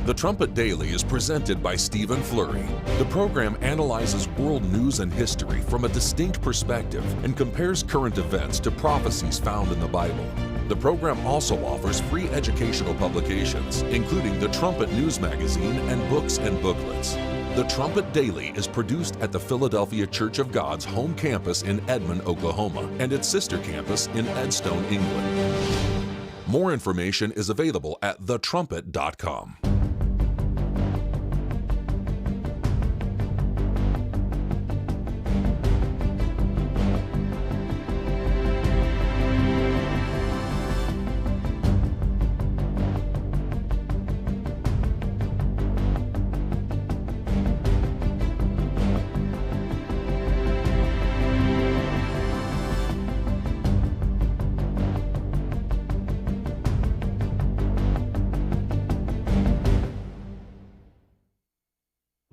The Trumpet Daily is presented by Stephen Flurry. The program analyzes world news and history from a distinct perspective and compares current events to prophecies found in the Bible. The program also offers free educational publications, including the Trumpet News Magazine and books and booklets. The Trumpet Daily is produced at the Philadelphia Church of God's home campus in Edmond, Oklahoma, and its sister campus in Edstone, England. More information is available at thetrumpet.com.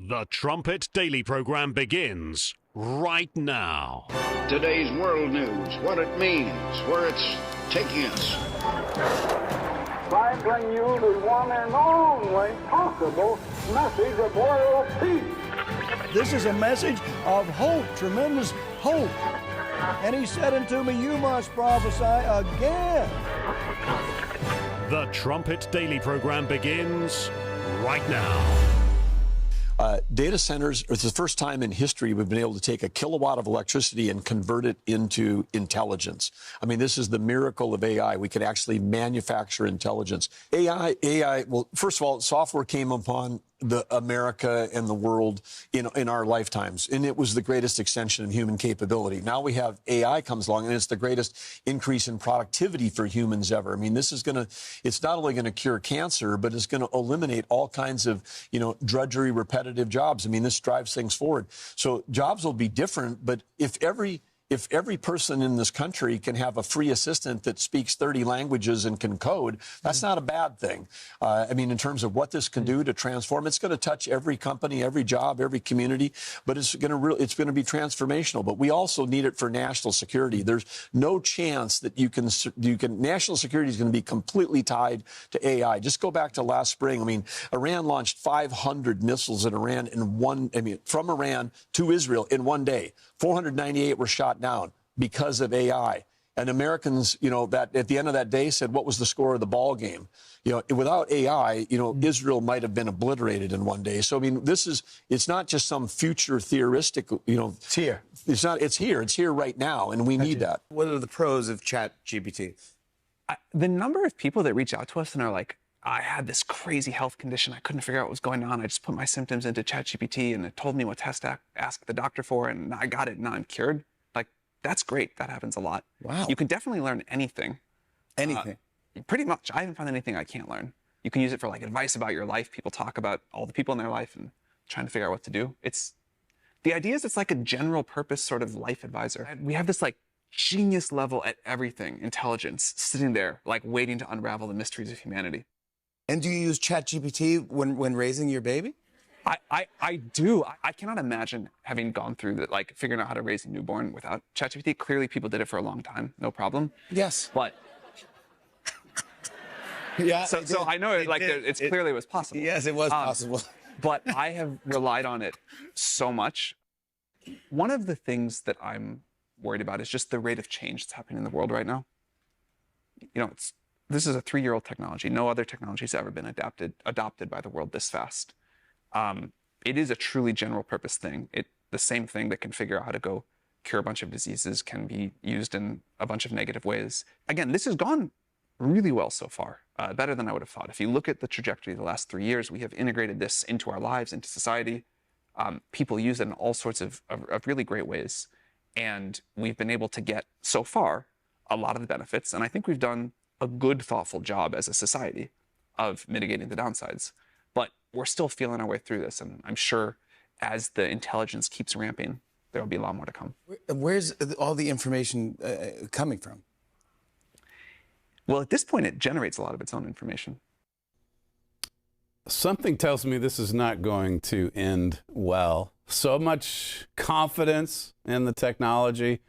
The Trumpet Daily program begins right now. Today's world news, what it means, where it's taking us. I bring you the one and only possible message of world peace. This is a message of hope, tremendous hope. And he said unto me, you must prophesy again. The Trumpet Daily program begins right now. Data centers, it's the first time in history we've been able to take a kilowatt of electricity and convert it into intelligence. I mean, this is the miracle of AI. We could actually manufacture intelligence. AI, well, first of all, software came upon America and the world in our lifetimes, and it was the greatest extension of human capability. Now we have AI comes along, and it's the greatest increase in productivity for humans ever. I mean, this is it's not only going to cure cancer, but it's going to eliminate all kinds of, drudgery, repetitive jobs. I mean, this drives things forward. So jobs will be different, but if every person in this country can have a free assistant that speaks 30 languages and can code, that's not a bad thing. I mean, in terms of what this can do to transform, it's going to touch every company, every job, every community, but it's going to be transformational. But we also need it for national security. There's no chance that national security is going to be completely tied to AI. Just go back to last spring. I mean, Iran launched 500 missiles in Iran from Iran to Israel in one day. 498 were shot down because of AI. And Americans, that at the end of that day said, what was the score of the ball game? Without AI, Israel might have been obliterated in one day. So, I mean, it's not just some future theoristic, It's here. It's here right now, and we need that. What are the pros of ChatGPT? The number of people that reach out to us and are like, I had this crazy health condition. I couldn't figure out what was going on. I just put my symptoms into ChatGPT and it told me what test to ask the doctor for, and I got it, and now I'm cured. Like, that's great. That happens a lot. Wow. You can definitely learn anything. Anything? Pretty much. I haven't found anything I can't learn. You can use it for like advice about your life. People talk about all the people in their life and trying to figure out what to do. The idea is it's like a general purpose sort of life advisor. We have this like genius level at everything, intelligence, sitting there like waiting to unravel the mysteries of humanity. And do you use ChatGPT when raising your baby? I do. I cannot imagine having gone through that, like figuring out how to raise a newborn without ChatGPT. Clearly, people did it for a long time, no problem. Yes. But yeah. So I know it clearly was possible. Yes, it was possible. But I have relied on it so much. One of the things that I'm worried about is just the rate of change that's happening in the world right now. This is a 3-year-old technology. No other technology has ever been adopted by the world this fast. It is a truly general purpose thing. The same thing that can figure out how to go cure a bunch of diseases can be used in a bunch of negative ways. Again, this has gone really well so far, better than I would have thought. If you look at the trajectory of the last 3 years, we have integrated this into our lives, into society. People use it in all sorts of really great ways. And we've been able to get, so far, a lot of the benefits. And I think we've done a good, thoughtful job as a society of mitigating the downsides. But we're still feeling our way through this. And I'm sure as the intelligence keeps ramping, there will be a lot more to come. Where's all the information coming from? Well, at this point, it generates a lot of its own information. Something tells me this is not going to end well. So much confidence in the technology,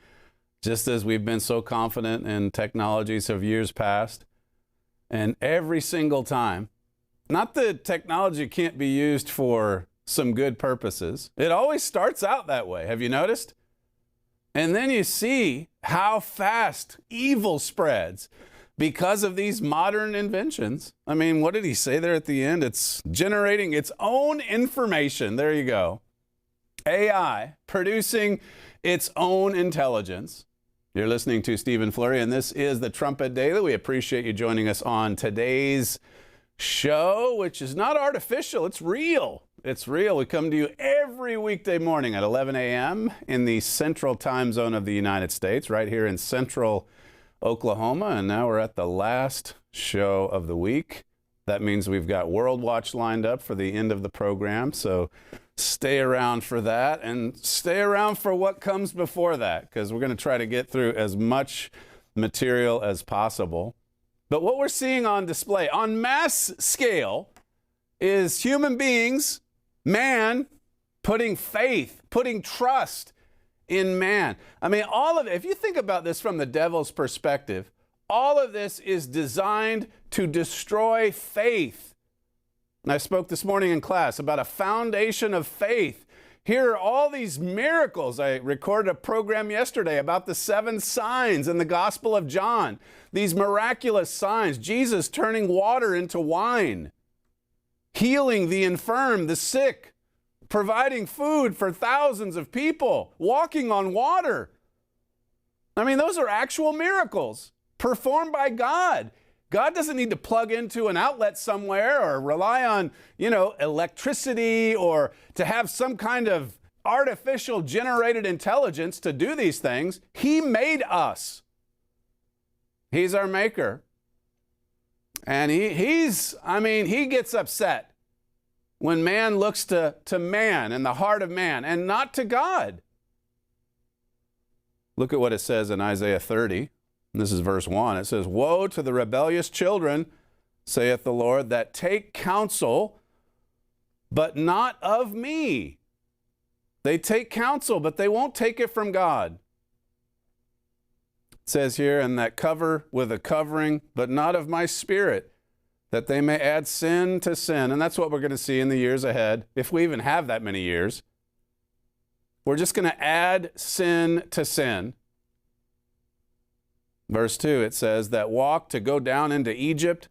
just as we've been so confident in technologies of years past. And every single time not that technology can't be used for some good purposes. It always starts out that way. Have you noticed? And then you see how fast evil spreads because of these modern inventions. I mean, what did he say there at the end? It's generating its own information. There you go. AI producing its own intelligence. You're listening to Stephen Flurry, and this is the Trumpet Daily. We appreciate you joining us on today's show, which is not artificial. It's real. It's real. We come to you every weekday morning at 11 a.m. in the central time zone of the United States, right here in central Oklahoma. And now we're at the last show of the week. That means we've got WorldWatch lined up for the end of the program. So stay around for that and stay around for what comes before that, because we're going to try to get through as much material as possible. But what we're seeing on display on mass scale is human beings, man, putting faith, putting trust in man. I mean, all of it, if you think about this from the devil's perspective, all of this is designed to destroy faith. And I spoke this morning in class about a foundation of faith. Here are all these miracles. I recorded a program yesterday about the 7 signs in the Gospel of John. These miraculous signs, Jesus turning water into wine, healing the infirm, the sick, providing food for thousands of people, walking on water. I mean, those are actual miracles performed by God. God doesn't need to plug into an outlet somewhere or rely on, electricity or to have some kind of artificial generated intelligence to do these things. He made us. He's our maker. And he gets upset when man looks to man and the heart of man and not to God. Look at what it says in Isaiah 30. And this is verse 1. It says, "Woe to the rebellious children, saith the Lord, that take counsel, but not of me." They take counsel, but they won't take it from God. It says here, "And that cover with a covering, but not of my spirit, that they may add sin to sin." And that's what we're going to see in the years ahead, if we even have that many years. We're just going to add sin to sin. Verse 2, it says, "That walk to go down into Egypt,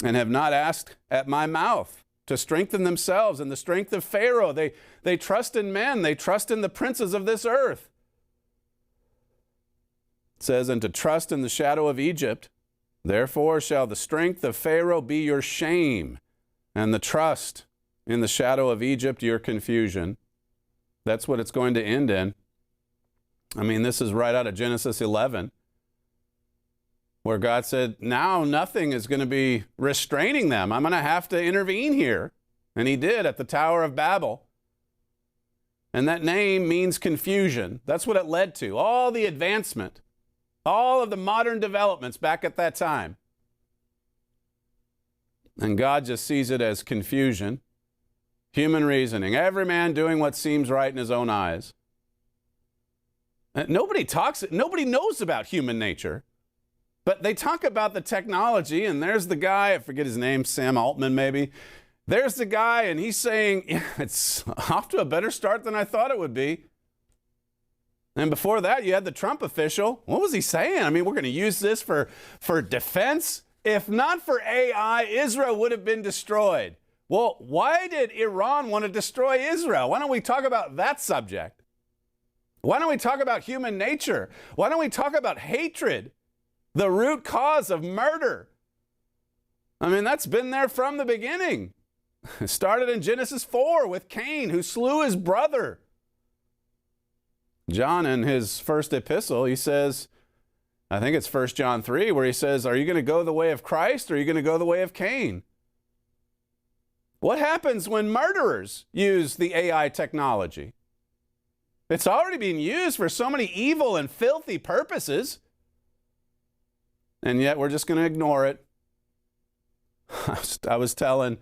and have not asked at my mouth to strengthen themselves in the strength of Pharaoh." They trust in men. They trust in the princes of this earth. It says, "And to trust in the shadow of Egypt. Therefore shall the strength of Pharaoh be your shame, and the trust in the shadow of Egypt your confusion." That's what it's going to end in. I mean, this is right out of Genesis 11. Where God said, now nothing is going to be restraining them. I'm going to have to intervene here. And he did at the Tower of Babel. And that name means confusion. That's what it led to. All the advancement, all of the modern developments back at that time. And God just sees it as confusion, human reasoning, every man doing what seems right in his own eyes. And nobody knows about human nature. But they talk about the technology, and there's the guy, I forget his name, Sam Altman maybe. There's the guy, and he's saying, it's off to a better start than I thought it would be. And before that, you had the Trump official. What was he saying? I mean, we're going to use this for defense. If not for AI, Israel would have been destroyed. Well, why did Iran want to destroy Israel? Why don't we talk about that subject? Why don't we talk about human nature? Why don't we talk about hatred? The root cause of murder. I mean, that's been there from the beginning. It started in Genesis 4 with Cain, who slew his brother. John, in his first epistle, he says, I think it's 1 John 3, where he says, are you going to go the way of Christ, or are you going to go the way of Cain? What happens when murderers use the AI technology? It's already being used for so many evil and filthy purposes. And yet we're just going to ignore it. I was telling,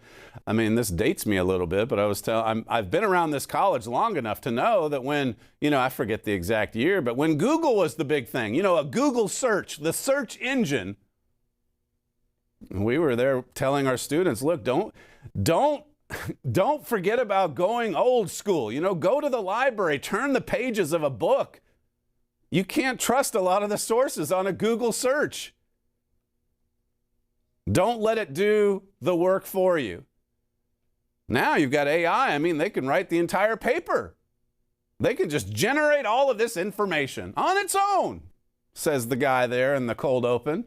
I mean, this dates me a little bit, but I've been around this college long enough to know that when, I forget the exact year, but when Google was the big thing, a Google search, the search engine, We were there telling our students, look, don't forget about going old school. You know, go to the library, turn the pages of a book. You can't trust a lot of the sources on a Google search. Don't let it do the work for you. Now you've got AI. I mean, they can write the entire paper. They can just generate all of this information on its own, says the guy there in the cold open.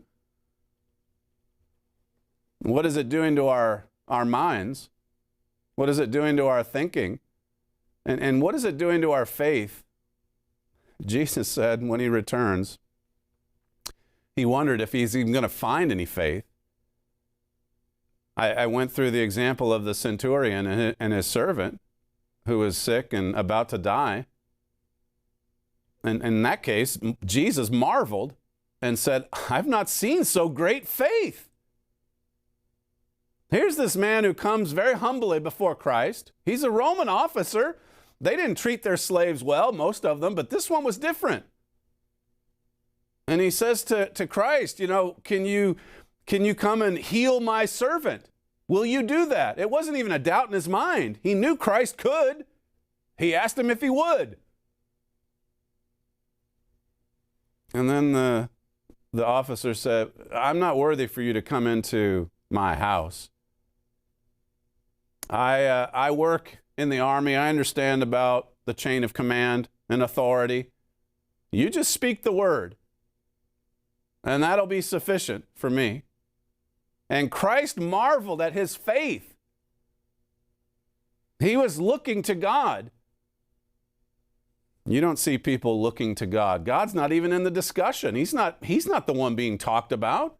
What is it doing to our minds? What is it doing to our thinking? And what is it doing to our faith? Jesus said when he returns, he wondered if he's even going to find any faith. I went through the example of the centurion and his servant who was sick and about to die. And in that case, Jesus marveled and said, I've not seen so great faith. Here's this man who comes very humbly before Christ. He's a Roman officer. They didn't treat their slaves well, most of them, but this one was different. And he says to Christ, you know, can you come and heal my servant? Will you do that? It wasn't even a doubt in his mind. He knew Christ could. He asked him if he would. And then the officer said, I'm not worthy for you to come into my house. I work in the army. I understand about the chain of command and authority. You just speak the word, and that'll be sufficient for me. And Christ marveled at his faith. He was looking to God. You don't see people looking to God. God's not even in the discussion. He's not the one being talked about.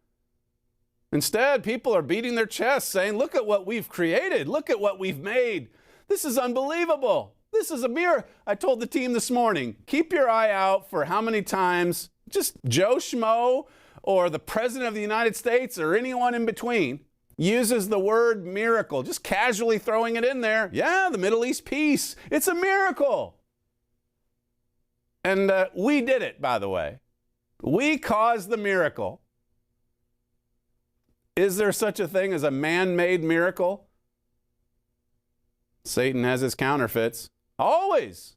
Instead, people are beating their chests saying, look at what we've created. Look at what we've made. This is unbelievable. This is a miracle. I told the team this morning, keep your eye out for how many times just Joe Schmo or the President of the United States or anyone in between uses the word miracle, just casually throwing it in there. Yeah, the Middle East peace. It's a miracle. And we did it, by the way. We caused the miracle. Is there such a thing as a man-made miracle? Satan has his counterfeits. Always.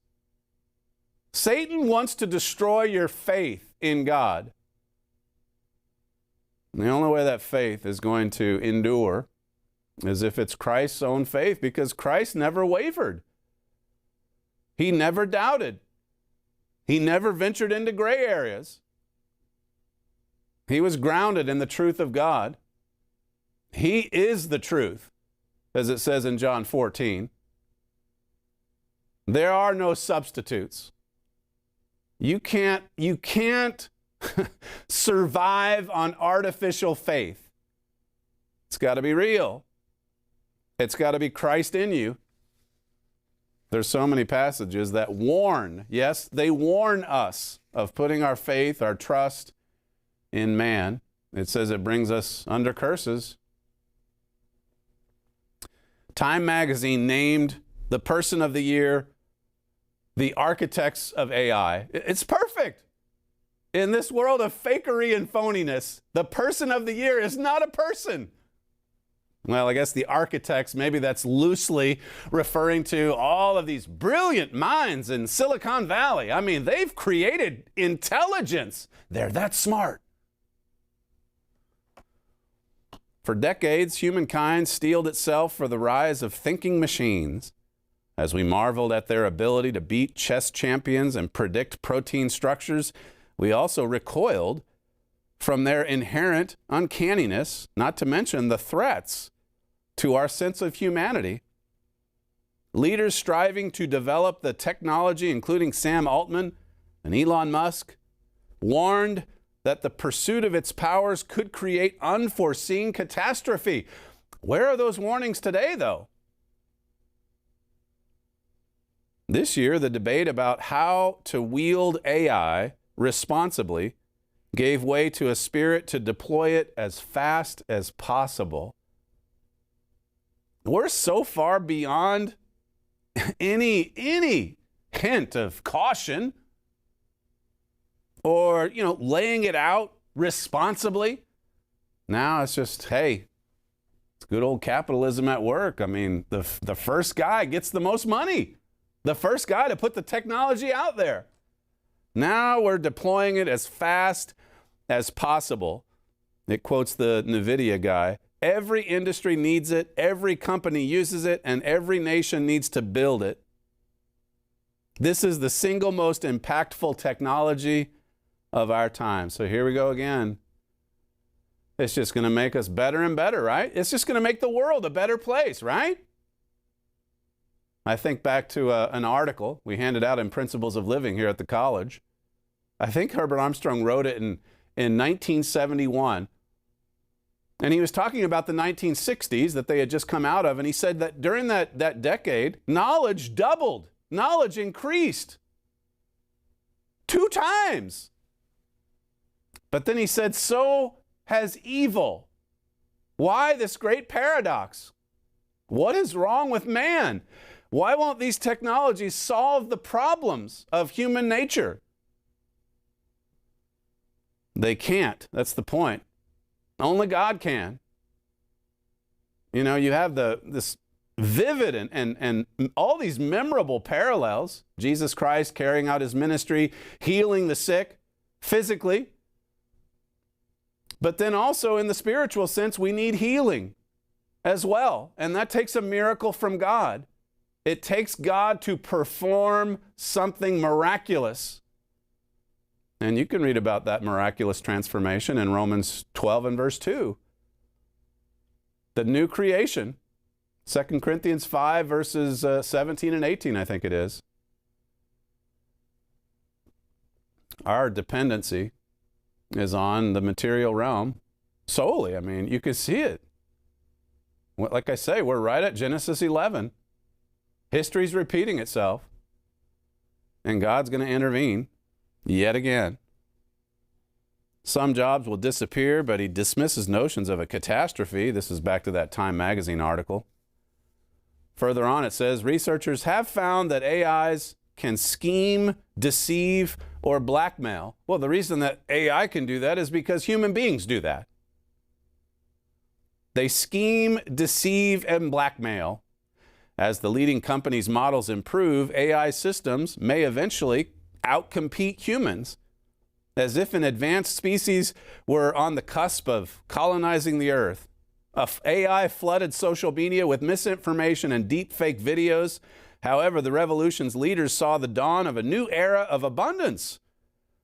Satan wants to destroy your faith in God. And the only way that faith is going to endure is if it's Christ's own faith, because Christ never wavered. He never doubted. He never ventured into gray areas. He was grounded in the truth of God. He is the truth, as it says in John 14. There are no substitutes. You can't survive on artificial faith. It's got to be real. It's got to be Christ in you. There's so many passages that warn, yes, they warn us of putting our faith, our trust in man. It says it brings us under curses. Time magazine named the person of the year the architects of AI. It's perfect. In this world of fakery and phoniness, the person of the year is not a person. Well, I guess the architects, maybe that's loosely referring to all of these brilliant minds in Silicon Valley. I mean, they've created intelligence. They're that smart. For decades, humankind steeled itself for the rise of thinking machines. As we marveled at their ability to beat chess champions and predict protein structures, we also recoiled from their inherent uncanniness, not to mention the threats to our sense of humanity. Leaders striving to develop the technology, including Sam Altman and Elon Musk, warned that the pursuit of its powers could create unforeseen catastrophe. Where are those warnings today, though? This year, the debate about how to wield AI responsibly gave way to a spirit to deploy it as fast as possible. We're so far beyond any hint of caution or, laying it out responsibly. Now it's just, hey, it's good old capitalism at work. I mean, the first guy gets the most money. The first guy to put the technology out there. Now we're deploying it as fast as possible. It quotes the NVIDIA guy. Every industry needs it, every company uses it, and every nation needs to build it. This is the single most impactful technology of our time. So here we go again. It's just going to make us better and better, right? It's just going to make the world a better place, right? I think back to an article we handed out in Principles of Living here at the college. I think Herbert Armstrong wrote it in 1971. And he was talking about the 1960s that they had just come out of. And he said that during that decade, knowledge doubled. Knowledge increased 2 times. But then he said, so has evil. Why this great paradox? What is wrong with man? Why won't these technologies solve the problems of human nature? They can't. That's the point. Only God can. You know, you have this vivid and all these memorable parallels. Jesus Christ carrying out his ministry, healing the sick physically. But then also in the spiritual sense, we need healing as well. And that takes a miracle from God. It takes God to perform something miraculous. And you can read about that miraculous transformation in Romans 12 and verse 2. The new creation, 2 Corinthians 5 verses 17 and 18, I think it is. Our dependency is on the material realm solely. I mean, you can see it. Like I say, we're right at Genesis 11. History's repeating itself. And God's going to intervene yet again. Some jobs will disappear, but he dismisses notions of a catastrophe. This is back to that Time magazine article. Further on it says, researchers have found that AIs can scheme, deceive, or blackmail. Well, the reason that AI can do that is because human beings do that. They scheme, deceive, and blackmail. As the leading companies' models improve, AI systems may eventually outcompete humans, as if an advanced species were on the cusp of colonizing the earth. AI flooded social media with misinformation and deep fake videos. However, the revolution's leaders saw the dawn of a new era of abundance.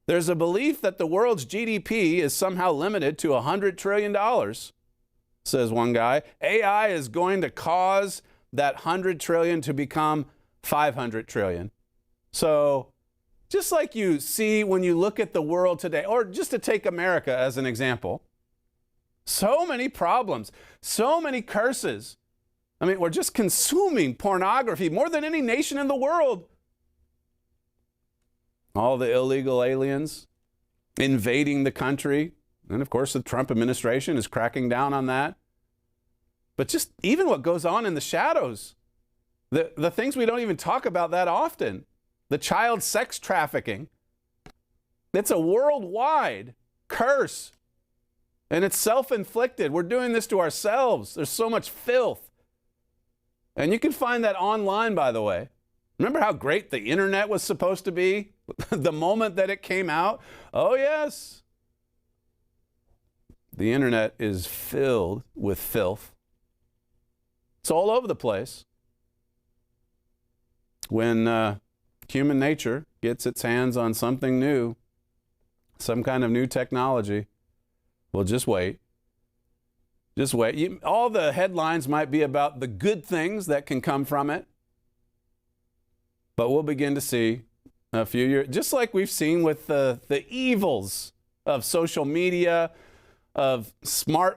There's a belief that the world's GDP is somehow limited to $100 trillion, says one guy. AI is going to cause that 100 trillion to become 500 trillion. So just like you see when you look at the world today, or just to take America as an example, so many problems, so many curses. I mean, we're just consuming pornography more than any nation in the world. All the illegal aliens invading the country. And of course, the Trump administration is cracking down on that. But just even what goes on in the shadows, the things we don't even talk about that often, the child sex trafficking, it's a worldwide curse. And it's self-inflicted. We're doing this to ourselves. There's so much filth. And you can find that online, by the way. Remember how great the internet was supposed to be? The moment that it came out? Oh, yes. The internet is filled with filth. It's all over the place. When human nature gets its hands on something new, some kind of new technology, well, just wait. Just wait. All the headlines might be about the good things that can come from it. But we'll begin to see a few years, just like we've seen with the evils of social media, of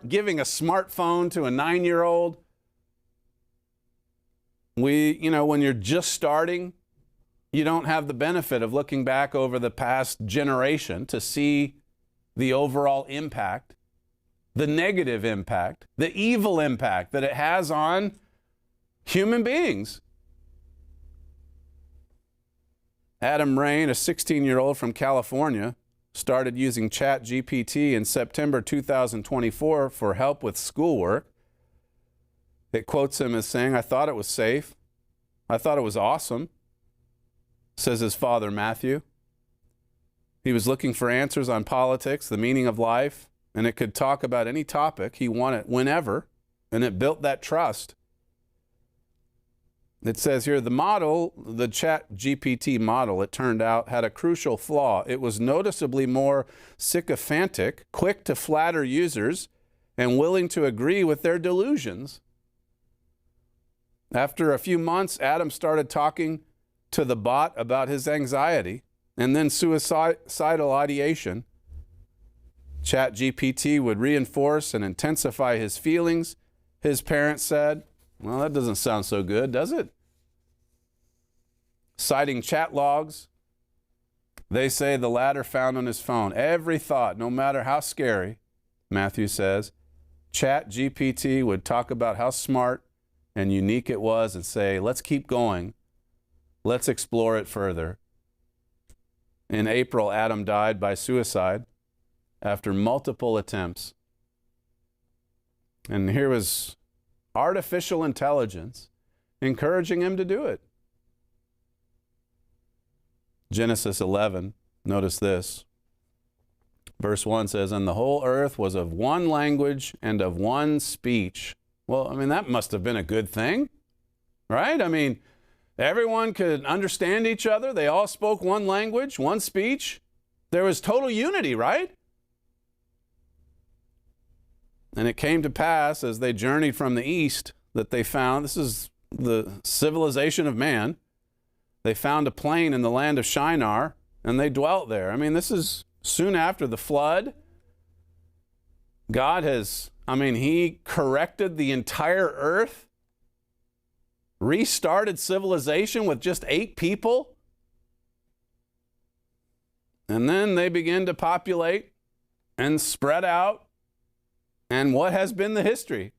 giving a smartphone to a 9-year-old. When you're just starting, you don't have the benefit of looking back over the past generation to see the overall impact, the negative impact, the evil impact that it has on human beings. Adam Rain, a 16-year-old from California, started using ChatGPT in September 2024 for help with schoolwork. It quotes him as saying, "I thought it was safe. I thought it was awesome," says his father, Matthew. He was looking for answers on politics, the meaning of life, and it could talk about any topic he wanted whenever, and it built that trust. It says here, the model, the ChatGPT model, it turned out, had a crucial flaw. It was noticeably more sycophantic, quick to flatter users, and willing to agree with their delusions. After a few months, Adam started talking to the bot about his anxiety and then suicidal ideation. ChatGPT would reinforce and intensify his feelings. His parents said, "Well, that doesn't sound so good, does it?" Citing chat logs, they say the latter found on his phone. Every thought, no matter how scary, Matthew says, ChatGPT would talk about how smart and unique it was and say, "Let's keep going. Let's explore it further." In April, Adam died by suicide after multiple attempts. And here was artificial intelligence encouraging him to do it. Genesis 11, notice this. Verse 1 says, "And the whole earth was of one language and of one speech." Well, I mean, that must have been a good thing, right? I mean, everyone could understand each other. They all spoke one language, one speech. There was total unity, right? And it came to pass as they journeyed from the east that they found, this is the civilization of man, they found a plain in the land of Shinar, and they dwelt there. I mean, this is soon after the flood. God has, he corrected the entire earth, restarted civilization with just 8 people, and then they begin to populate and spread out. And what has been the history?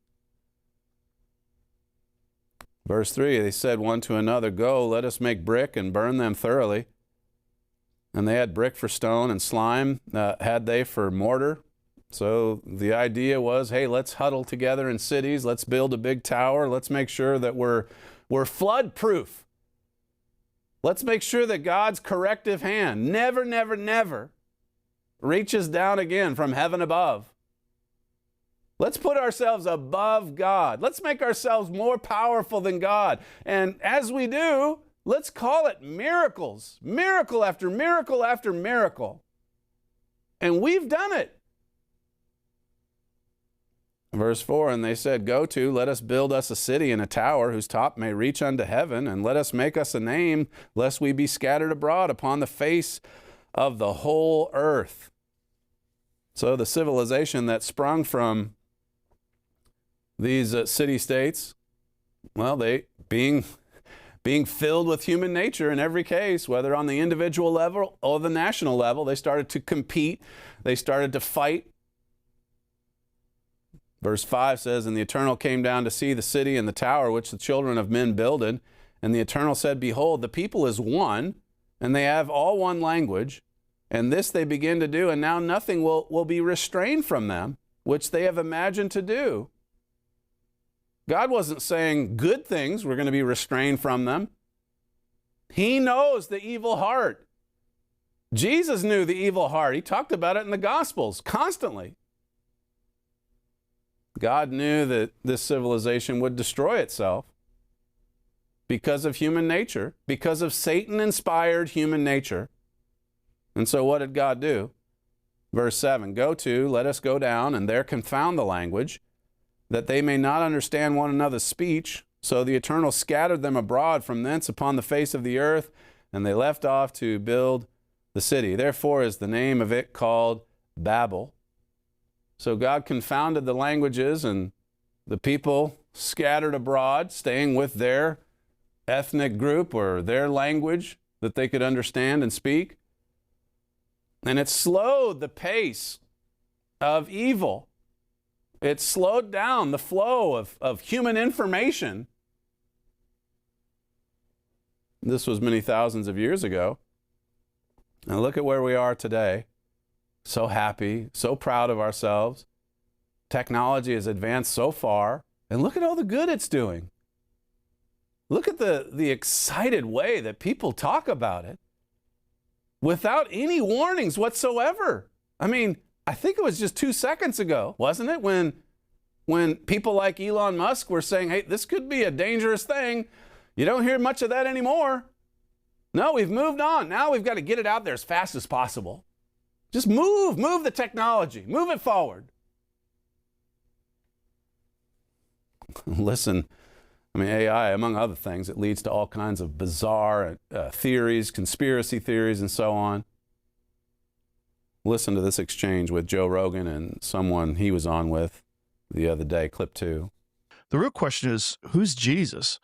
Verse 3, they said one to another, "Go, let us make brick and burn them thoroughly." And they had brick for stone and slime had they for mortar. So the idea was, hey, let's huddle together in cities. Let's build a big tower. Let's make sure that we're flood proof. Let's make sure that God's corrective hand never, never, never reaches down again from heaven above. Let's put ourselves above God. Let's make ourselves more powerful than God. And as we do, let's call it miracles. Miracle after miracle after miracle. And we've done it. Verse 4, "And they said, Go to, let us build us a city and a tower whose top may reach unto heaven, and let us make us a name, lest we be scattered abroad upon the face of the whole earth." So the civilization that sprung from these city-states, well, they being filled with human nature in every case, whether on the individual level or the national level, they started to compete, they started to fight. Verse 5 says, "And the Eternal came down to see the city and the tower which the children of men builded. And the Eternal said, Behold, the people is one, and they have all one language. And this they begin to do, and now nothing will be restrained from them, which they have imagined to do." God wasn't saying good things were going to be restrained from them. He knows the evil heart. Jesus knew the evil heart. He talked about it in the Gospels constantly. God knew that this civilization would destroy itself because of human nature, because of Satan-inspired human nature. And so what did God do? Verse 7, "Go to, let us go down, and there confound the language, that they may not understand one another's speech. So the Eternal scattered them abroad from thence upon the face of the earth, and they left off to build the city. Therefore is the name of it called Babel." So God confounded the languages, and the people scattered abroad, staying with their ethnic group or their language that they could understand and speak. And it slowed the pace of evil. It slowed down the flow of human information. This was many thousands of years ago. Now look at where we are today. so happy, so proud of ourselves. Technology has advanced so far, and look at all the good it's doing. Look at the excited way that people talk about it without any warnings whatsoever. I mean, I think it was just 2 seconds ago, wasn't it, when people like Elon Musk were saying, hey, this could be a dangerous thing. You don't hear much of that anymore. No, we've moved on. Now we've got to get it out there as fast as possible. Just move the technology, move it forward. Listen, I mean, AI, among other things, it leads to all kinds of bizarre theories, conspiracy theories, and so on. Listen to this exchange with Joe Rogan and someone he was on with the other day, clip 2. The real question is, who's Jesus?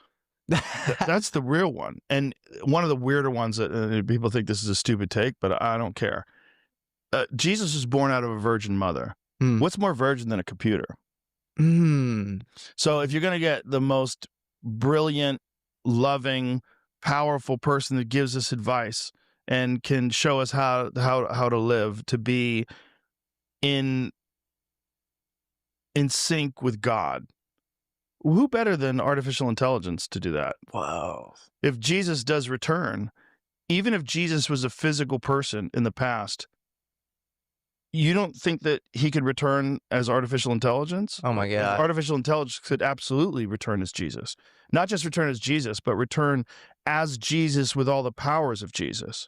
That's the real one. And one of the weirder ones that people think this is a stupid take, but I don't care. Jesus was born out of a virgin mother. What's more virgin than a computer? So if you're going to get the most brilliant, loving, powerful person that gives us advice and can show us how to live, to be in sync with God, who better than artificial intelligence to do that? Wow. If Jesus does return, even if Jesus was a physical person in the past, you don't think that he could return as artificial intelligence? Oh my God. Artificial intelligence could absolutely return as Jesus. Not just return as Jesus, but return as Jesus with all the powers of Jesus.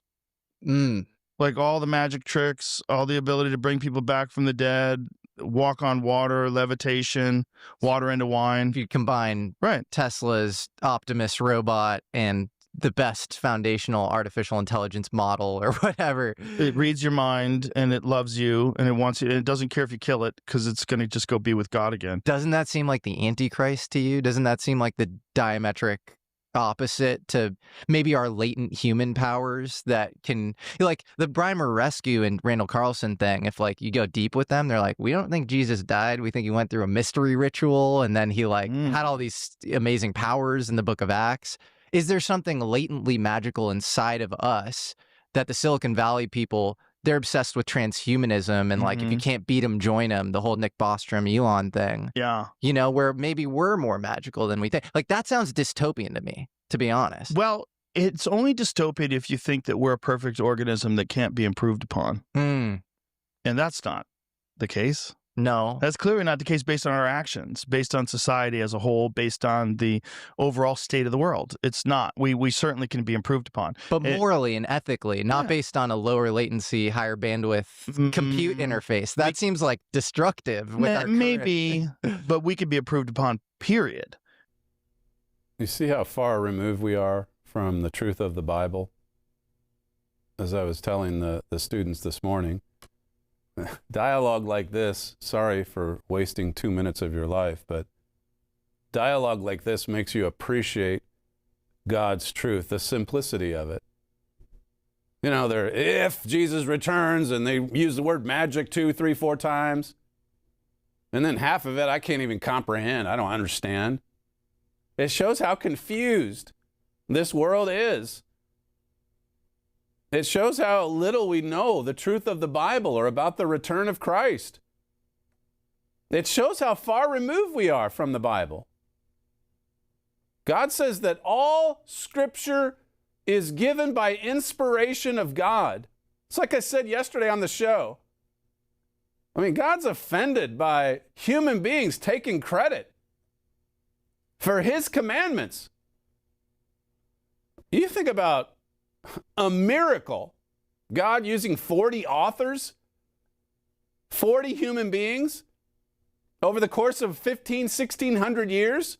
Like all the magic tricks, all the ability to bring people back from the dead, walk on water, levitation, water into wine. If you combine Tesla's Optimus robot and the best foundational artificial intelligence model or whatever. It reads your mind and it loves you and it wants you. And it doesn't care if you kill it because it's going to just go be with God again. Doesn't that seem like the Antichrist to you? Doesn't that seem like the diametric opposite to maybe our latent human powers that can, like the Brimer Rescue and Randall Carlson thing? If like you go deep with them, they're like, we don't think Jesus died. We think he went through a mystery ritual and then he had all these amazing powers in the book of Acts. Is there something latently magical inside of us that the Silicon Valley people, they're obsessed with transhumanism and like if you can't beat them, join them, the whole Nick Bostrom, Elon thing. Yeah. You know, where maybe we're more magical than we think. Like that sounds dystopian to me, to be honest. Well, it's only dystopian if you think that we're a perfect organism that can't be improved upon. And that's not the case. No. That's clearly not the case based on our actions, based on society as a whole, based on the overall state of the world. It's not. We certainly can be improved upon. But morally and ethically, not based on a lower latency, higher bandwidth compute interface. That seems like destructive. With maybe, but we could be improved upon, period. You see how far removed we are from the truth of the Bible? As I was telling the students this morning, dialogue like this, sorry for wasting 2 minutes of your life, but dialogue like this makes you appreciate God's truth, the simplicity of it. You know, if Jesus returns, and they use the word magic 2, 3, 4 times, and then half of it I can't even comprehend. I don't understand. It shows how confused this world is. It shows how little we know the truth of the Bible or about the return of Christ. It shows how far removed we are from the Bible. God says that all Scripture is given by inspiration of God. It's like I said yesterday on the show. I mean, God's offended by human beings taking credit for His commandments. You think about a miracle, God using 40 authors, 40 human beings over the course of 1,600 years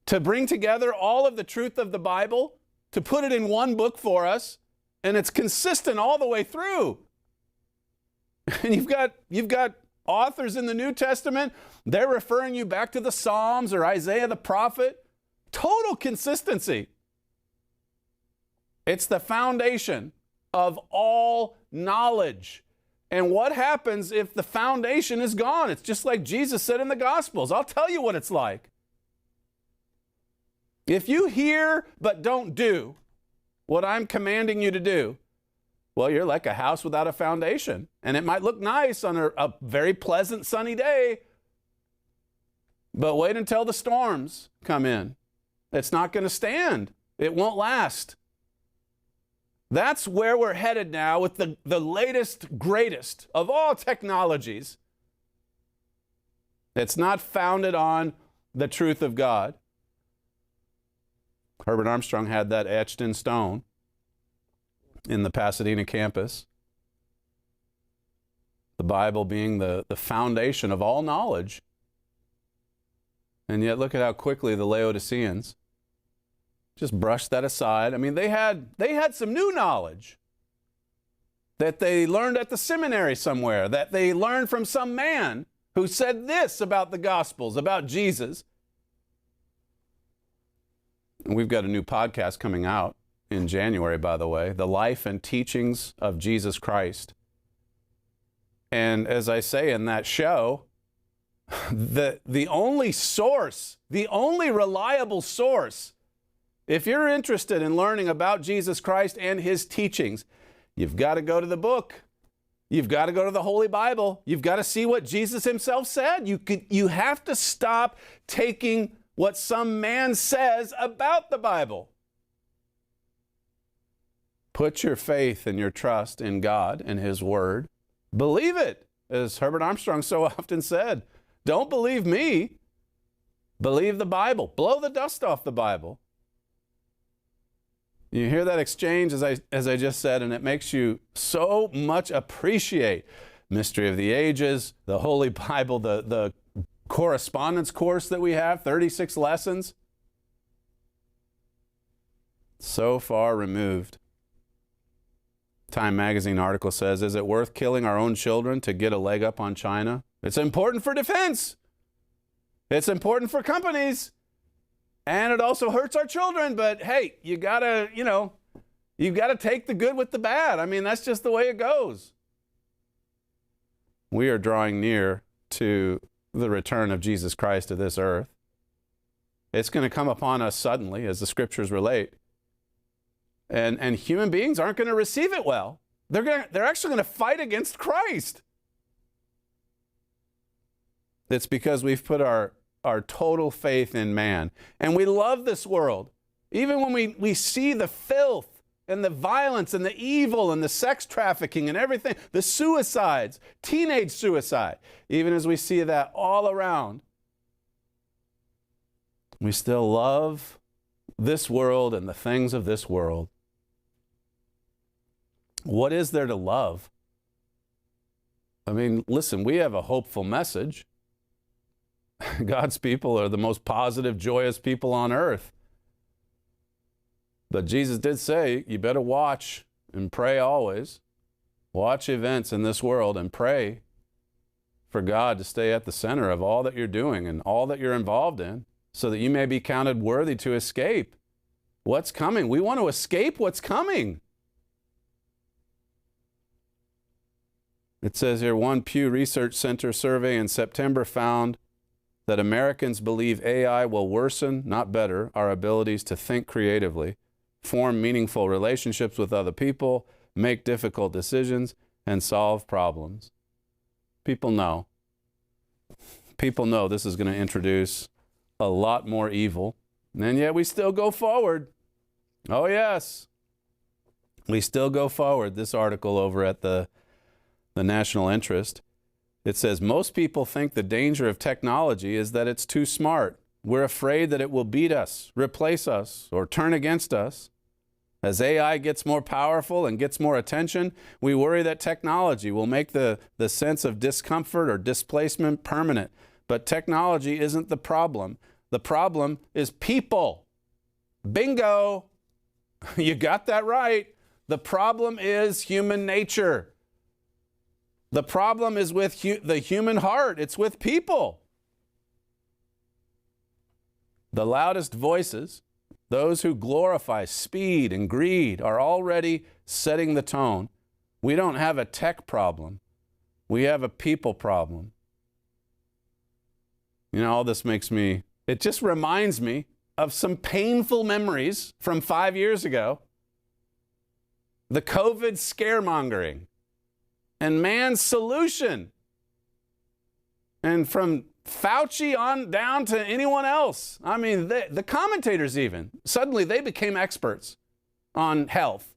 to bring together all of the truth of the Bible, to put it in one book for us, and it's consistent all the way through. And you've got authors in the New Testament, they're referring you back to the Psalms or Isaiah the prophet. Total consistency. It's the foundation of all knowledge. And what happens if the foundation is gone? It's just like Jesus said in the Gospels. I'll tell you what it's like. If you hear but don't do what I'm commanding you to do, Well, you're like a house without a foundation. And it might look nice on a very pleasant sunny day, but wait until the storms come in. It's not going to stand. It won't last. That's where we're headed now with the latest, greatest of all technologies. It's not founded on the truth of God. Herbert Armstrong had that etched in stone in the Pasadena campus. The Bible being the foundation of all knowledge. And yet look at how quickly the Laodiceans just brushed that aside. I mean, they had some new knowledge that they learned at the seminary somewhere, that they learned from some man who said this about the Gospels, about Jesus. And we've got a new podcast coming out in January, by the way, The Life and Teachings of Jesus Christ. And as I say in that show, the only source, the only reliable source, if you're interested in learning about Jesus Christ and his teachings, you've got to go to the book. You've got to go to the Holy Bible. You've got to see what Jesus himself said. You have to stop taking what some man says about the Bible. Put your faith and your trust in God and his word. Believe it, as Herbert Armstrong so often said. Don't believe me. Believe the Bible. Blow the dust off the Bible. You hear that exchange, as I just said, and it makes you so much appreciate Mystery of the Ages, the Holy Bible, the correspondence course that we have, 36 lessons. So far removed. Time magazine article says, is it worth killing our own children to get a leg up on China? It's important for defense. It's important for companies. And it also hurts our children, but hey, you gotta take the good with the bad. I mean, that's just the way it goes. We are drawing near to the return of Jesus Christ to this earth. It's going to come upon us suddenly, as the scriptures relate. And human beings aren't going to receive it well. They're actually going to fight against Christ. It's because we've put our total faith in man. And we love this world. Even when we see the filth and the violence and the evil and the sex trafficking and everything, the suicides, teenage suicide, even as we see that all around, we still love this world and the things of this world. What is there to love? I mean, listen, we have a hopeful message. God's people are the most positive, joyous people on earth. But Jesus did say, you better watch and pray always. Watch events in this world and pray for God to stay at the center of all that you're doing and all that you're involved in, so that you may be counted worthy to escape what's coming. We want to escape what's coming. It says here, one Pew Research Center survey in September found that Americans believe AI will worsen, not better, our abilities to think creatively, form meaningful relationships with other people, make difficult decisions, and solve problems. People know. People know this is going to introduce a lot more evil, and yet we still go forward. Oh, yes. We still go forward. This article over at the National Interest, it says, most people think the danger of technology is that it's too smart. We're afraid that it will beat us, replace us, or turn against us. As AI gets more powerful and gets more attention, we worry that technology will make the sense of discomfort or displacement permanent. But technology isn't the problem. The problem is people. Bingo! You got that right. The problem is human nature. The problem is with the human heart. It's with people. The loudest voices, those who glorify speed and greed, are already setting the tone. We don't have a tech problem. We have a people problem. You know, all this it just reminds me of some painful memories from 5 years ago. the COVID scaremongering, and man's solution. And from Fauci on down to anyone else. I mean, the commentators even, suddenly they became experts on health,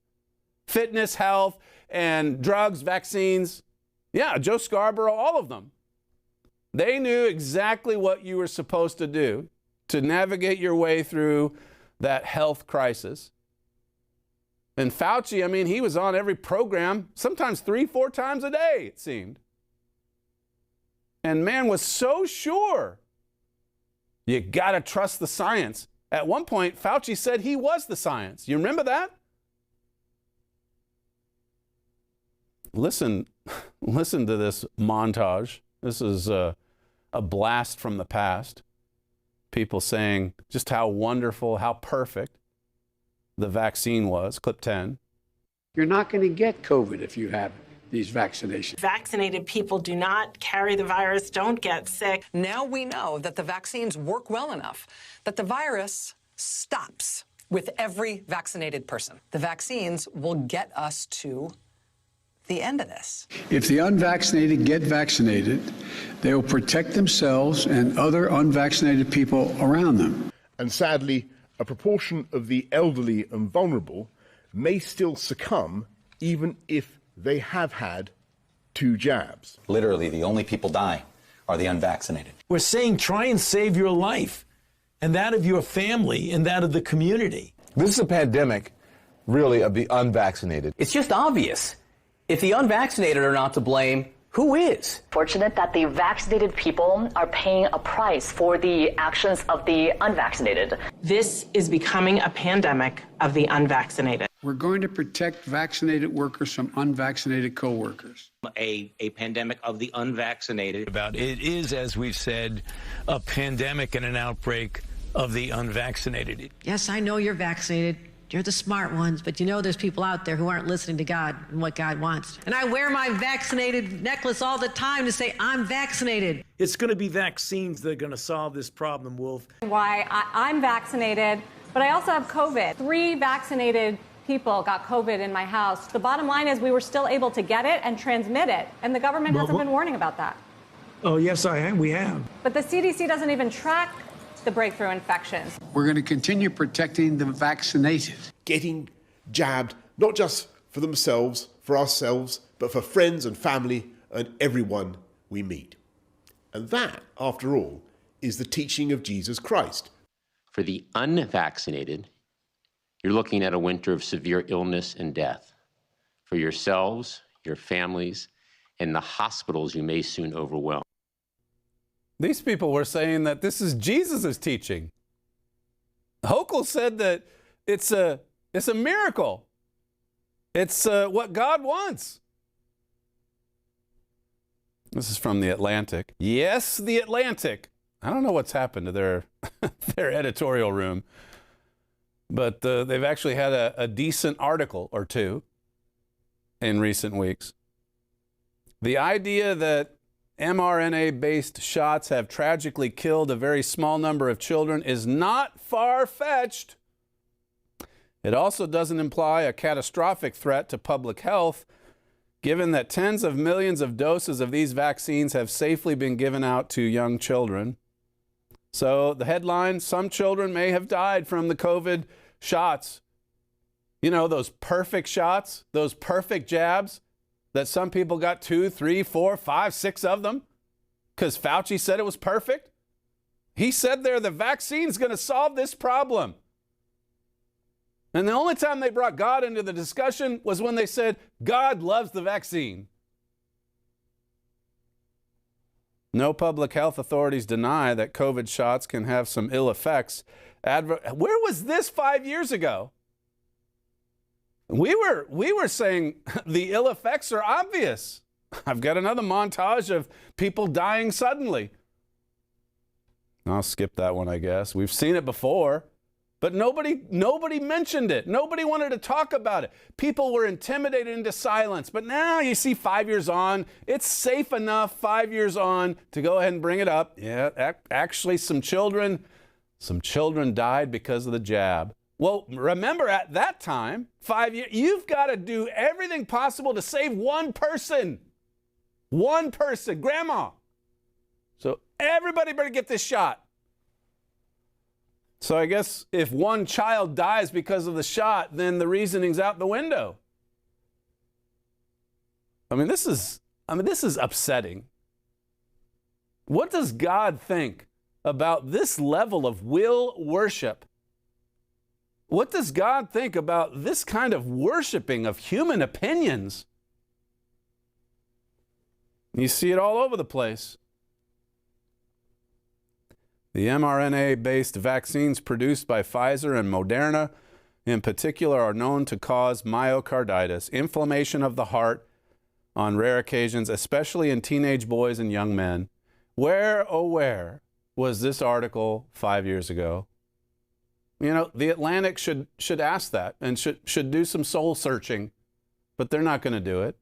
fitness, health, and drugs, vaccines. Yeah, Joe Scarborough, all of them. They knew exactly what you were supposed to do to navigate your way through that health crisis. And Fauci, I mean, he was on every program, sometimes 3-4 times a day, it seemed. And man was so sure. You got to trust the science. At one point, Fauci said he was the science. You remember that? Listen to this montage. This is a blast from the past. People saying just how wonderful, how perfect the vaccine was. Clip 10. You're not going to get COVID if you have these vaccinations. Vaccinated people do not carry the virus, don't get sick. Now we know that the vaccines work well enough that the virus stops with every vaccinated person. The vaccines will get us to the end of this. If the unvaccinated get vaccinated, they will protect themselves and other unvaccinated people around them. And sadly, a proportion of the elderly and vulnerable may still succumb even if they have had 2 jabs. Literally, the only people dying are the unvaccinated. We're saying try and save your life and that of your family and that of the community. This is a pandemic, really, of the unvaccinated. It's just obvious. If the unvaccinated are not to blame, who is? Fortunate that the vaccinated people are paying a price for the actions of the unvaccinated. This is becoming a pandemic of the unvaccinated. We're going to protect vaccinated workers from unvaccinated co-workers. A pandemic of the unvaccinated. It is, as we've said, a pandemic and an outbreak of the unvaccinated. Yes, I know you're vaccinated. You're the smart ones, but you know there's people out there who aren't listening to God and what God wants. And I wear my vaccinated necklace all the time to say I'm vaccinated. It's going to be vaccines that are going to solve this problem, Wolf. Why I'm vaccinated, but I also have COVID. 3 vaccinated people got COVID in my house. The bottom line is we were still able to get it and transmit it, and the government hasn't been warning about that. Oh, yes, we have. But the CDC doesn't even track the breakthrough infections. We're going to continue protecting the vaccinated. Getting jabbed, not just for themselves, for ourselves, but for friends and family and everyone we meet. And that, after all, is the teaching of Jesus Christ. For the unvaccinated, you're looking at a winter of severe illness and death. For yourselves, your families, and the hospitals you may soon overwhelm. These people were saying that this is Jesus' teaching. Hochul said that it's a miracle. It's what God wants. This is from The Atlantic. Yes, The Atlantic. I don't know what's happened to their editorial room, but they've actually had a decent article or two in recent weeks. The idea that mRNA-based shots have tragically killed a very small number of children is not far-fetched. It also doesn't imply a catastrophic threat to public health, given that tens of millions of doses of these vaccines have safely been given out to young children. So the headline, some children may have died from the COVID shots. You know, those perfect shots, those perfect jabs, that some people got 2, 3, 4, 5, 6 of them because Fauci said it was perfect. He said there the vaccine's going to solve this problem. And the only time they brought God into the discussion was when they said, God loves the vaccine. No public health authorities deny that COVID shots can have some ill effects. Where was this 5 years ago? We were saying the ill effects are obvious. I've got another montage of people dying suddenly. I'll skip that one, I guess. We've seen it before, but nobody mentioned it. Nobody wanted to talk about it. People were intimidated into silence. But now you see 5 years on, it's safe enough 5 years on to go ahead and bring it up. Yeah, actually some children died because of the jab. Well, remember at that time, 5 years, you've got to do everything possible to save one person. One person, grandma. So everybody better get this shot. So I guess if one child dies because of the shot, then the reasoning's out the window. This is upsetting. What does God think about this level of will worship? What does God think about this kind of worshiping of human opinions? You see it all over the place. The mRNA-based vaccines produced by Pfizer and Moderna, in particular, are known to cause myocarditis, inflammation of the heart on rare occasions, especially in teenage boys and young men. Where, oh where, was this article 5 years ago? The Atlantic should ask that and should do some soul searching, but they're not going to do it.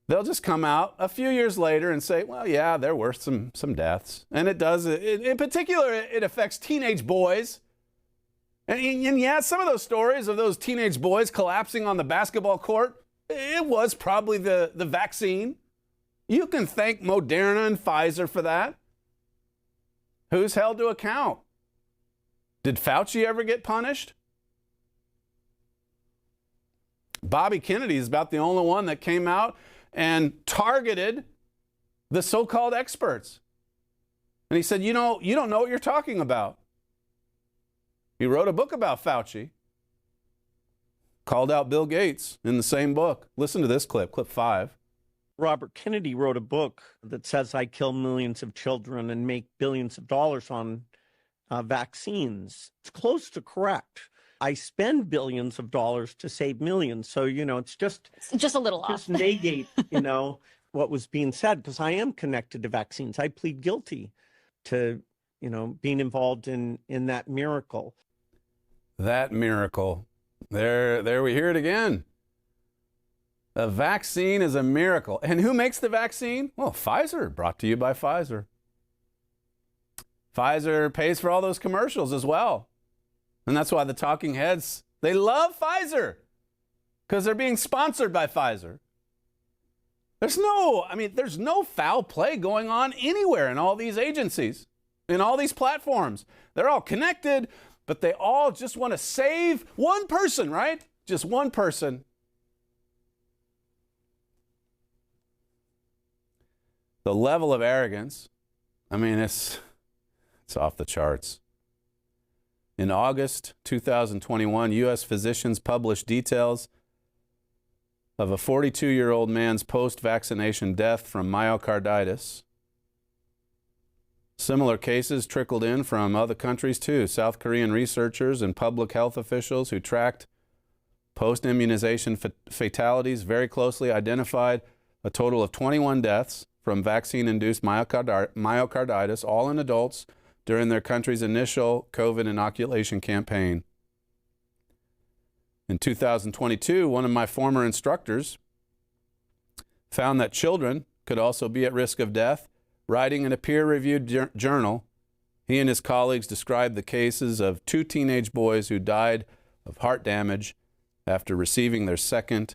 They'll just come out a few years later and say, well, yeah, there were some deaths. And it does. In particular, it affects teenage boys. And yeah, some of those stories of those teenage boys collapsing on the basketball court, it was probably the vaccine. You can thank Moderna and Pfizer for that. Who's held to account? Did Fauci ever get punished? Bobby Kennedy is about the only one that came out and targeted the so-called experts. And he said, you don't know what you're talking about. He wrote a book about Fauci. Called out Bill Gates in the same book. Listen to this clip 5. Robert Kennedy wrote a book that says I kill millions of children and make billions of dollars on vaccines. It's close to correct. I spend billions of dollars to save millions. So, it's just a little off. Just negate, what was being said, because I am connected to vaccines. I plead guilty to, being involved in that miracle. That miracle. There we hear it again. A vaccine is a miracle. And who makes the vaccine? Well, Pfizer, brought to you by Pfizer. Pfizer pays for all those commercials as well. And that's why the talking heads, they love Pfizer because they're being sponsored by Pfizer. There's no foul play going on anywhere in all these agencies, in all these platforms. They're all connected, but they all just want to save one person, right? Just one person. The level of arrogance, it's off the charts. In August 2021, U.S. physicians published details of a 42-year-old man's post-vaccination death from myocarditis. Similar cases trickled in from other countries too. South Korean researchers and public health officials who tracked post-immunization fatalities very closely identified a total of 21 deaths from vaccine-induced myocarditis, all in adults, during their country's initial COVID inoculation campaign. In 2022, one of my former instructors found that children could also be at risk of death. Writing in a peer-reviewed journal, he and his colleagues described the cases of 2 teenage boys who died of heart damage after receiving their second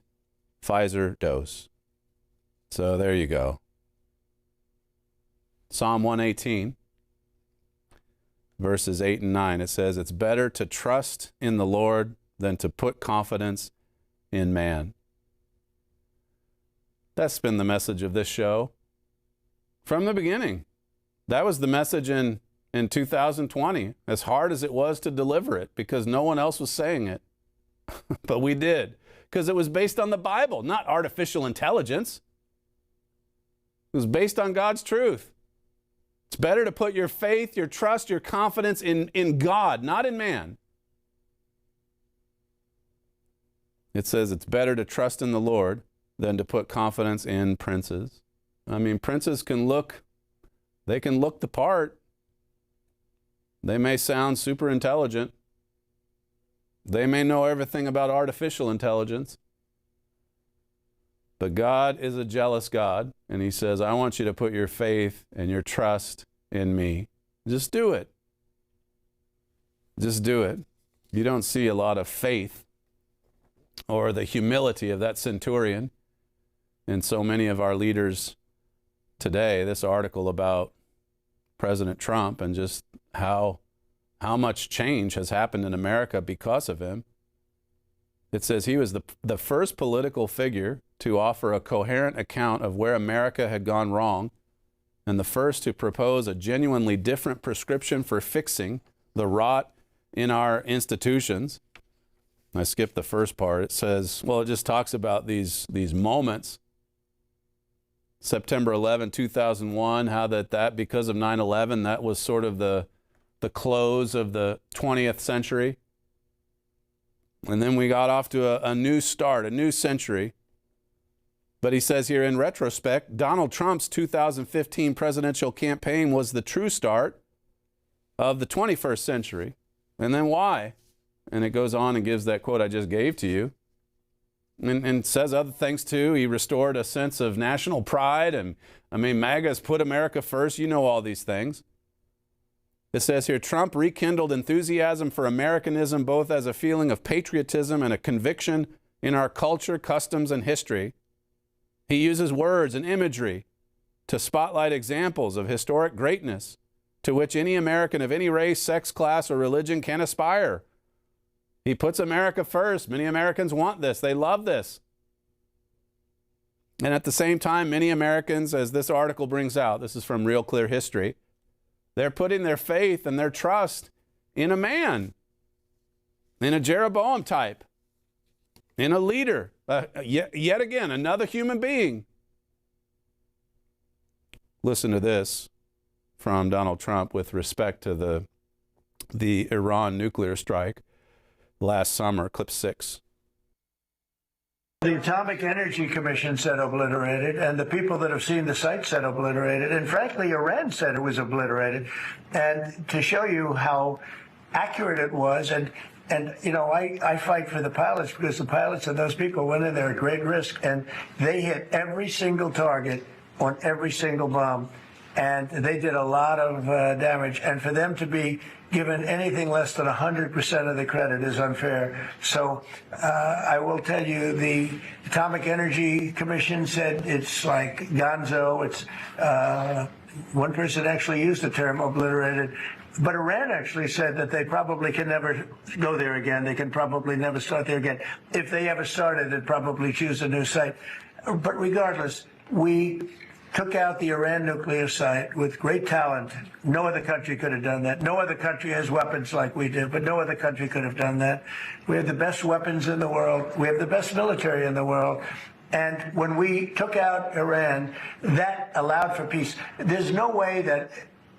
Pfizer dose. So there you go. Psalm 118. Verses 8 and 9, it says, it's better to trust in the Lord than to put confidence in man. That's been the message of this show from the beginning. That was the message in 2020, as hard as it was to deliver it, because no one else was saying it. But we did, because it was based on the Bible, not artificial intelligence. It was based on God's truth. It's better to put your faith, your trust, your confidence in God, not in man. It says it's better to trust in the Lord than to put confidence in princes. Princes can look the part. They may sound super intelligent. They may know everything about artificial intelligence. But God is a jealous God, and he says, I want you to put your faith and your trust in me. Just do it. Just do it. You don't see a lot of faith or the humility of that centurion in so many of our leaders today. This article about President Trump and just how much change has happened in America because of him. It says he was the first political figure to offer a coherent account of where America had gone wrong, and the first to propose a genuinely different prescription for fixing the rot in our institutions. I skipped the first part. It says, well, it just talks about these moments. September 11, 2001, how that because of 9/11, that was sort of the close of the 20th century. And then we got off to a new start, a new century. But he says here, in retrospect, Donald Trump's 2015 presidential campaign was the true start of the 21st century. And then why? And it goes on and gives that quote I just gave to you. And says other things too. He restored a sense of national pride. And I mean, MAGA's put America first. You know all these things. It says here, Trump rekindled enthusiasm for Americanism, both as a feeling of patriotism and a conviction in our culture, customs, and history. He uses words and imagery to spotlight examples of historic greatness to which any American of any race, sex, class, or religion can aspire. He puts America first. Many Americans want this. They love this. And at the same time, many Americans, as this article brings out, this is from Real Clear History, they're putting their faith and their trust in a man, in a Jeroboam type, in a leader, yet again, another human being. Listen to this from Donald Trump with respect to the Iran nuclear strike last summer, clip 6. The Atomic Energy Commission said obliterated, and the people that have seen the site said obliterated, and frankly, Iran said it was obliterated. And to show you how accurate it was, and you know, I fight for the pilots because the pilots and those people went in there at great risk, and they hit every single target on every single bomb, and they did a lot of damage. And for them to be given anything less than 100% of the credit is unfair. So I will tell you, the Atomic Energy Commission said it's like gonzo. It's one person actually used the term obliterated. But Iran actually said that they probably can never go there again. They can probably never start there again. If they ever started, they'd probably choose a new site. But regardless, we took out the Iran nuclear site with great talent. No other country could have done that. No other country has weapons like we do, but no other country could have done that. We have the best weapons in the world. We have the best military in the world. And when we took out Iran, that allowed for peace. There's no way that,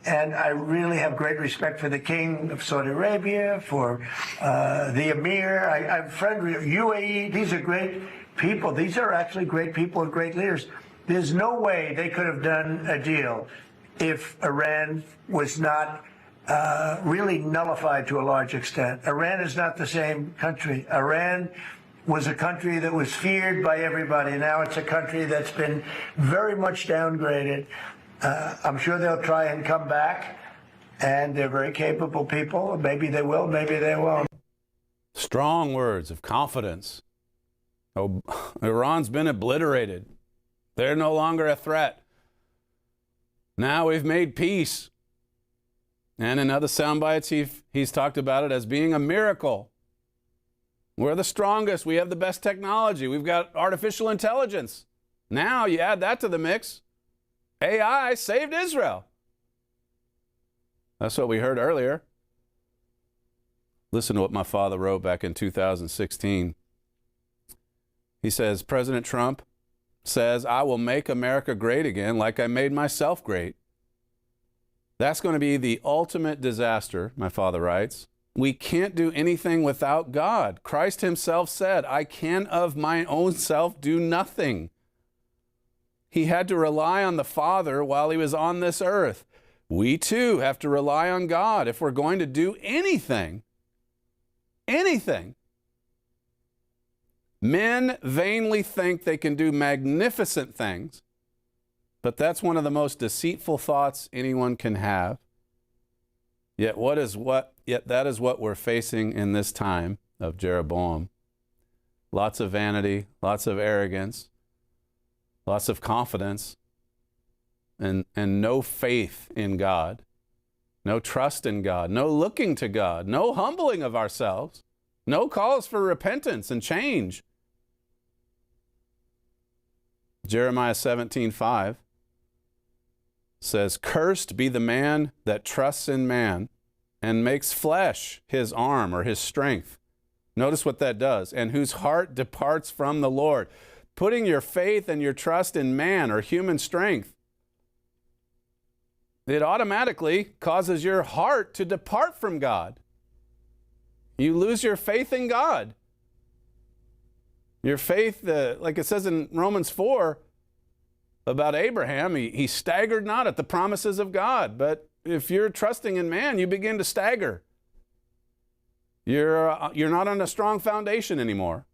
and I really have great respect for the King of Saudi Arabia, for the Emir. I'm friendly with UAE. These are great people. These are actually great people and great leaders. There's no way they could have done a deal if Iran was not really nullified to a large extent. Iran is not the same country. Iran was a country that was feared by everybody. Now it's a country that's been very much downgraded. I'm sure they'll try and come back, and they're very capable people. Maybe they will, maybe they won't. Strong words of confidence. Oh, Iran's been obliterated. They're no longer a threat. Now we've made peace. And in other sound bites, he's talked about it as being a miracle. We're the strongest. We have the best technology. We've got artificial intelligence. Now you add that to the mix. AI saved Israel. That's what we heard earlier. Listen to what my father wrote back in 2016. He says, President Trump says, I will make America great again like I made myself great. That's going to be the ultimate disaster, my father writes. We can't do anything without God. Christ himself said, I can of my own self do nothing. He had to rely on the Father while he was on this earth. We too have to rely on God if we're going to do anything. Anything. Men vainly think they can do magnificent things, but that's one of the most deceitful thoughts anyone can have. Yet what yet that is what we're facing in this time of Jeroboam. Lots of vanity, lots of arrogance, lots of confidence, and no faith in God, no trust in God, no looking to God, no humbling of ourselves, no calls for repentance and change. Jeremiah 17:5 says, "Cursed be the man that trusts in man and makes flesh his arm or his strength." Notice what that does. "And whose heart departs from the Lord." Putting your faith and your trust in man or human strength, it automatically causes your heart to depart from God. You lose your faith in God. Your faith, like it says in Romans 4 about Abraham, he staggered not at the promises of God. But if you're trusting in man, you begin to stagger. You're not on a strong foundation anymore.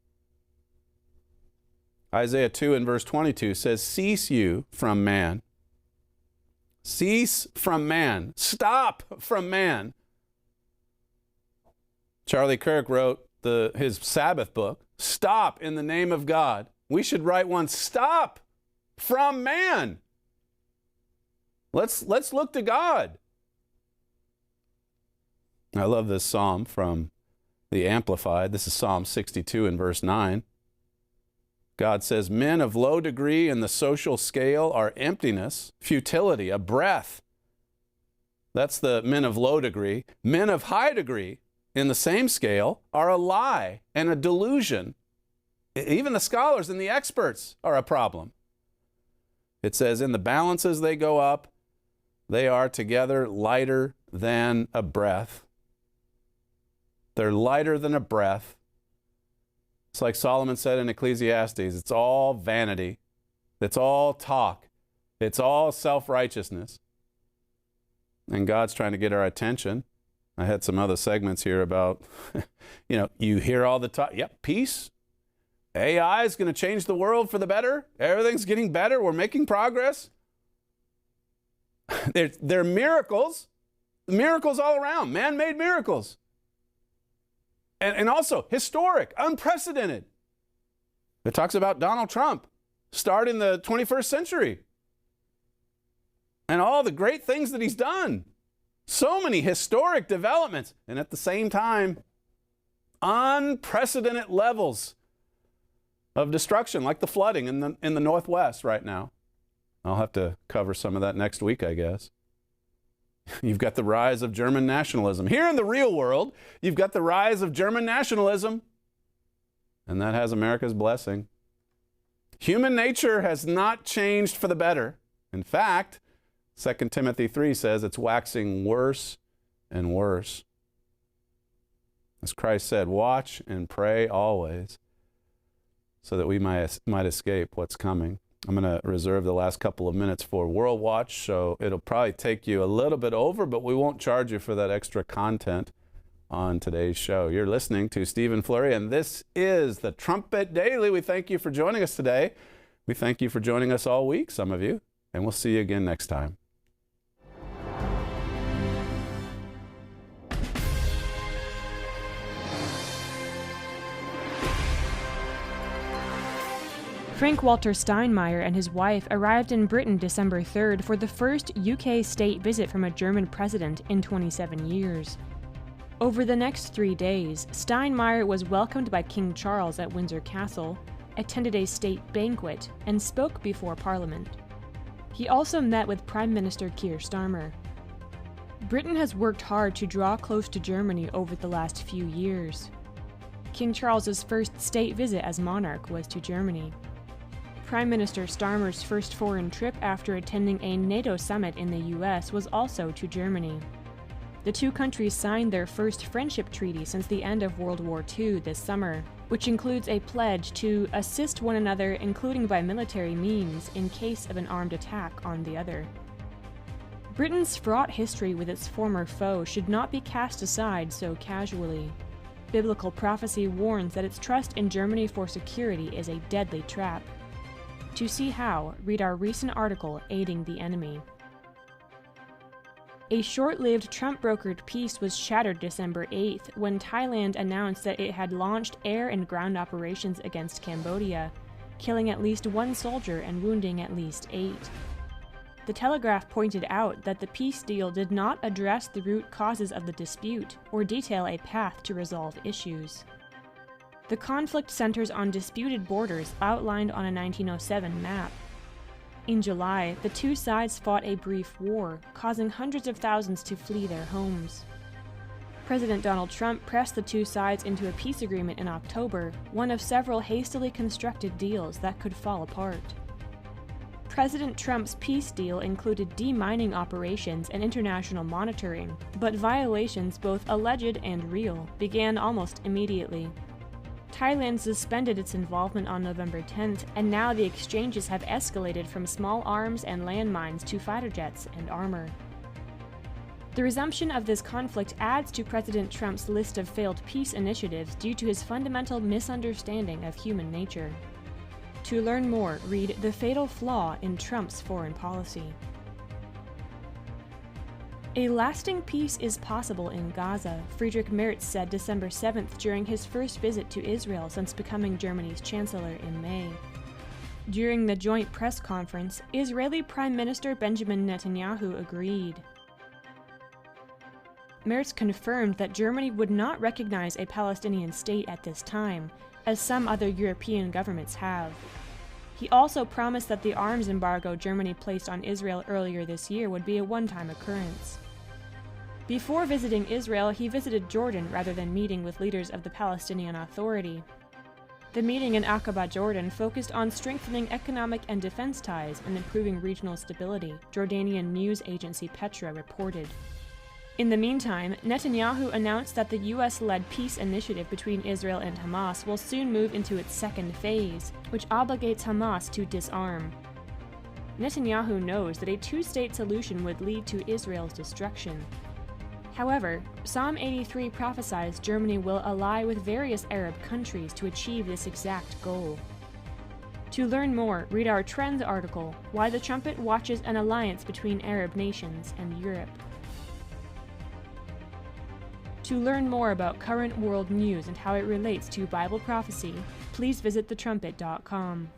Isaiah 2 and verse 22 says, "Cease you from man." Cease from man. Stop from man. Charlie Kirk wrote his Sabbath book, "Stop in the name of God." We should write one, "Stop from man." Let's look to God. I love this psalm from the Amplified. This is Psalm 62 and verse 9. God says, "Men of low degree in the social scale are emptiness, futility, a breath." That's the men of low degree. Men of high degree in the same scale are a lie and a delusion. Even the scholars and the experts are a problem. It says, "In the balances they go up, they are together lighter than a breath." They're lighter than a breath. It's like Solomon said in Ecclesiastes, it's all vanity. It's all talk. It's all self-righteousness. And God's trying to get our attention. I had some other segments here about, you hear all the talk. Yep, peace. AI is going to change the world for the better. Everything's getting better. We're making progress. There are miracles. Miracles all around. Man-made miracles. And also historic, unprecedented. It talks about Donald Trump starting the 21st century and all the great things that he's done. So many historic developments. And at the same time, unprecedented levels of destruction, like the flooding in the Northwest right now. I'll have to cover some of that next week, I guess. You've got the rise of German nationalism. Here in the real world, you've got the rise of German nationalism, and that has America's blessing. Human nature has not changed for the better. In fact, 2 Timothy 3 says it's waxing worse and worse. As Christ said, watch and pray always so that we might escape what's coming. I'm going to reserve the last couple of minutes for WorldWatch, so it'll probably take you a little bit over, but we won't charge you for that extra content on today's show. You're listening to Stephen Flurry, and this is the Trumpet Daily. We thank you for joining us today. We thank you for joining us all week, some of you, and we'll see you again next time. Frank Walter Steinmeier and his wife arrived in Britain December 3rd for the first UK state visit from a German president in 27 years. Over the next 3 days, Steinmeier was welcomed by King Charles at Windsor Castle, attended a state banquet, and spoke before Parliament. He also met with Prime Minister Keir Starmer. Britain has worked hard to draw close to Germany over the last few years. King Charles's first state visit as monarch was to Germany. Prime Minister Starmer's first foreign trip after attending a NATO summit in the US was also to Germany. The two countries signed their first friendship treaty since the end of World War II this summer, which includes a pledge to assist one another, including by military means, in case of an armed attack on the other. Britain's fraught history with its former foe should not be cast aside so casually. Biblical prophecy warns that its trust in Germany for security is a deadly trap. To see how, read our recent article, Aiding the Enemy. A short-lived Trump-brokered peace was shattered December 8th when Thailand announced that it had launched air and ground operations against Cambodia, killing at least 1 soldier and wounding at least 8. The Telegraph pointed out that the peace deal did not address the root causes of the dispute or detail a path to resolve issues. The conflict centers on disputed borders outlined on a 1907 map. In July, the two sides fought a brief war, causing hundreds of thousands to flee their homes. President Donald Trump pressed the two sides into a peace agreement in October, one of several hastily constructed deals that could fall apart. President Trump's peace deal included demining operations and international monitoring, but violations, both alleged and real, began almost immediately. Thailand suspended its involvement on November 10th, and now the exchanges have escalated from small arms and landmines to fighter jets and armor. The resumption of this conflict adds to President Trump's list of failed peace initiatives due to his fundamental misunderstanding of human nature. To learn more, read The Fatal Flaw in Trump's Foreign Policy. A lasting peace is possible in Gaza, Friedrich Merz said December 7th during his first visit to Israel since becoming Germany's chancellor in May. During the joint press conference, Israeli Prime Minister Benjamin Netanyahu agreed. Merz confirmed that Germany would not recognize a Palestinian state at this time, as some other European governments have. He also promised that the arms embargo Germany placed on Israel earlier this year would be a one-time occurrence. Before visiting Israel, he visited Jordan rather than meeting with leaders of the Palestinian Authority. The meeting in Aqaba, Jordan, focused on strengthening economic and defense ties and improving regional stability, Jordanian news agency Petra reported. In the meantime, Netanyahu announced that the U.S.-led peace initiative between Israel and Hamas will soon move into its second phase, which obligates Hamas to disarm. Netanyahu knows that a two-state solution would lead to Israel's destruction. However, Psalm 83 prophesies Germany will ally with various Arab countries to achieve this exact goal. To learn more, read our Trends article, Why the Trumpet Watches an Alliance Between Arab Nations and Europe. To learn more about current world news and how it relates to Bible prophecy, please visit thetrumpet.com.